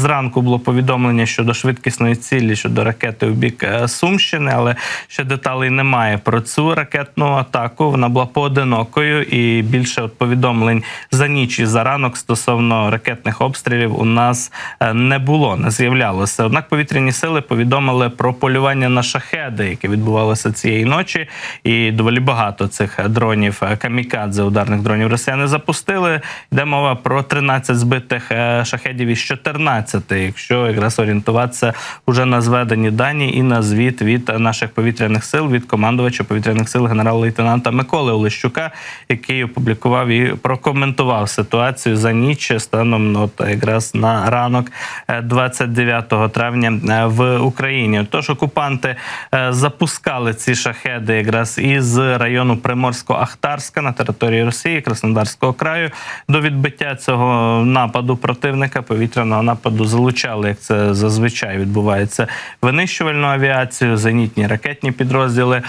Зранку було повідомлення щодо швидкісної цілі, щодо ракети у бік Сумщини, але ще деталей немає про цю ракетну атаку. Вона була поодинокою, і більше повідомлень за ніч і за ранок стосовно ракетних обстрілів у нас не було, не з'являлося. Однак повітряні сили повідомили про полювання на шахеди, яке відбувалося цієї ночі, і доволі багато цих дронів камікадзе, ударних дронів росіяни запустили. Йде мова про 13 збитих шахедів із 14, якщо якраз орієнтуватися уже на зведені дані і на звіт від наших повітряних сил, від командувача повітряних сил генерал-лейтенанта Миколи Олещука, який опублікував і прокоментував ситуацію за ніч станом якраз на ранок 29 травня в Україні. Тож окупанти запускали ці шахеди якраз із району Приморсько-Ахтарська на території Росії, Краснодарського краю. До відбиття цього нападу противника, повітряного нападу, залучали, як це зазвичай відбувається, винищувальну авіацію, зенітні ракетні підрозділи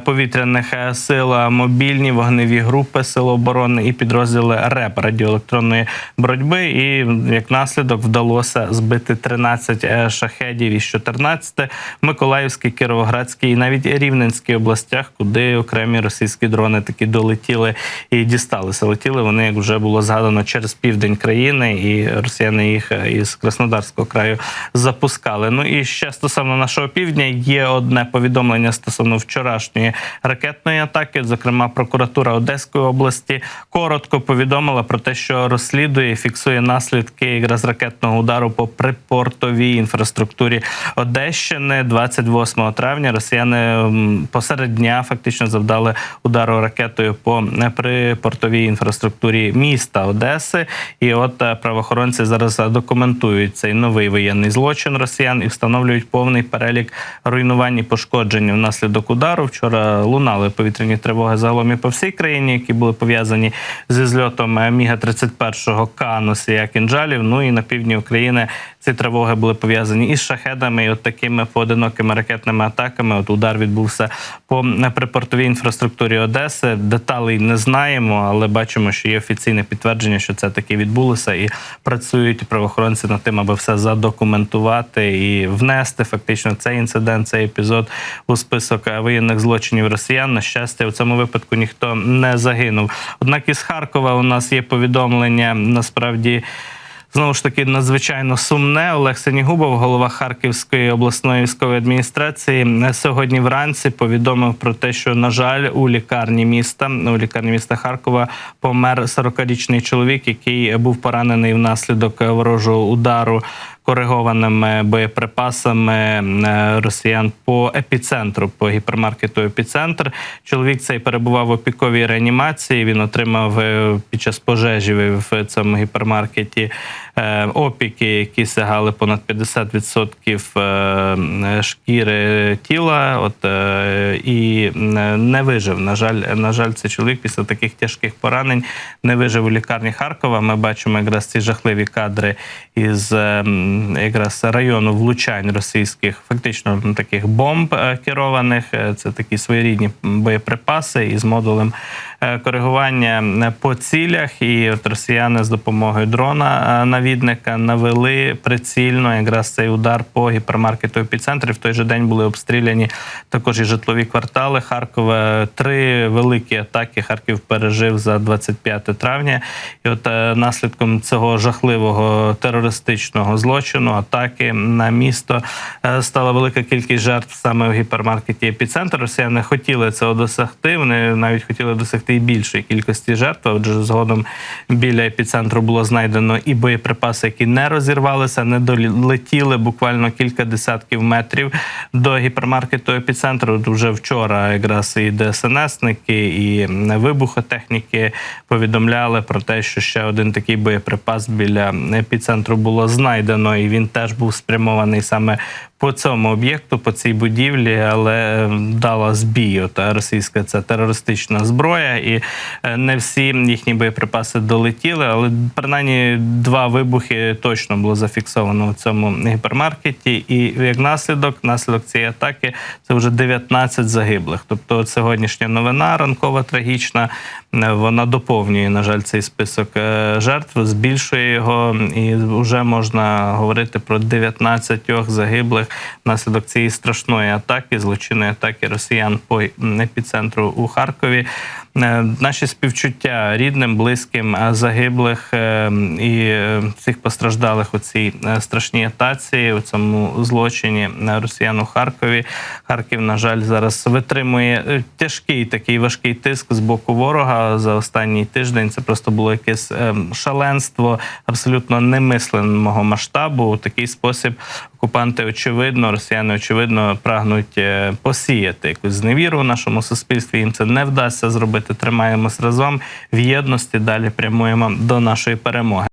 повітряних сил, мобільні вогневі групи Сил оборони і підрозділи РЕБ, радіоелектронної боротьби. І як наслідок вдалося збити 13 шахедів із 14 в Миколаївській, Кіровоградській і навіть Рівненській областях, куди окремі російські дрони таки долетіли і дісталися. Летіли вони, як вже було згадано, через південь країни, і росіяни їх із Краснодарського краю запускали. Ну і ще стосовно нашого півдня є одне повідомлення стосовно вчорашньої ракетної атаки. Зокрема, прокуратура Одеської області коротко повідомила про те, що розслідує і фіксує наслідки якраз ракетного удару по припортовій інфраструктурі Одещини. 28 травня росіяни посеред дня фактично завдали удару ракетою по припортовій інфраструктурі міста Одеси. І от правоохоронці зараз документують цей новий воєнний злочин росіян і встановлюють повний перелік руйнувань і пошкоджень внаслідок удару. Вчора лунали повітряні тривоги загалом і по всій країні, які були пов'язані зі зльотом Міга-31 К носія кінжалів. Ну і на півдні України ці тривоги були пов'язані із шахедами, і от такими поодинокими ракетними атаками. От удар відбувся по припортовій інфраструктурі Одеси. Деталей не знаємо, але бачимо, що є офіційне підтвердження, що це таки відбулося, і працюють правоохоронці над тим, аби все задокументувати і внести фактично цей інцидент, цей епізод у список воєнних злочинів росіян. На щастя, у цьому випадку ніхто не загинув. Однак із Харкова у нас є повідомлення, насправді, знову ж таки, надзвичайно сумне. Олег Синігубов, голова Харківської обласної військової адміністрації, сьогодні вранці повідомив про те, що, на жаль, у лікарні міста Харкова помер 40-річний чоловік, який був поранений внаслідок ворожого удару коригованими боєприпасами росіян по епіцентру, по гіпермаркету «Епіцентр». Чоловік цей перебував в опіковій реанімації. Він отримав під час пожежі в цьому гіпермаркеті опіки, які сягали понад 50% шкіри тіла. І не вижив. На жаль, цей чоловік після таких тяжких поранень не вижив у лікарні Харкова. Ми бачимо якраз ці жахливі кадри із якраз району влучань російських, фактично таких бомб керованих. Це такі своєрідні боєприпаси із модулем коригування по цілях. І от росіяни з допомогою дрона-навідника навели прицільно якраз цей удар по гіпермаркету «Епіцентр». В той же день були обстріляні також і житлові квартали Харкова. 3 великі атаки Харків пережив за 25 травня. І от наслідком цього жахливого терористичного злочину, атаки на місто, стала велика кількість жертв саме в гіпермаркеті «Епіцентр». Росіяни хотіли цього досягти, вони навіть хотіли досягти і більшої кількості жертв. Отже, згодом біля «Епіцентру» було знайдено і боєприпаси, які не розірвалися, не долетіли буквально кілька десятків метрів до гіпермаркету «Епіцентру». Вже вчора якраз і ДСНСники, і вибухотехніки повідомляли про те, що ще один такий боєприпас біля «Епіцентру» було знайдено, і він теж був спрямований саме по цьому об'єкту, по цій будівлі, але дала збій. Російська це терористична зброя, і не всі їхні боєприпаси долетіли, але принаймні 2 вибухи точно було зафіксовано в цьому гіпермаркеті. І як наслідок цієї атаки, це вже 19 загиблих. Тобто сьогоднішня новина ранкова трагічна вона доповнює, на жаль, цей список жертв, збільшує його, і вже можна говорити про 19 загиблих внаслідок цієї страшної атаки, злочинної атаки росіян по епіцентру у Харкові. Наші співчуття рідним, близьким загиблих і всіх постраждалих у цій страшній атаці, у цьому злочині росіян у Харкові. Харків, на жаль, зараз витримує тяжкий такий важкий тиск з боку ворога за останній тиждень. Це просто було якесь шаленство абсолютно немисленого масштабу. У такий спосіб окупанти, очевидно, росіяни, очевидно, прагнуть посіяти якусь зневіру в нашому суспільстві. Їм це не вдасться зробити. Тримаємось разом в єдності, далі прямуємо до нашої перемоги.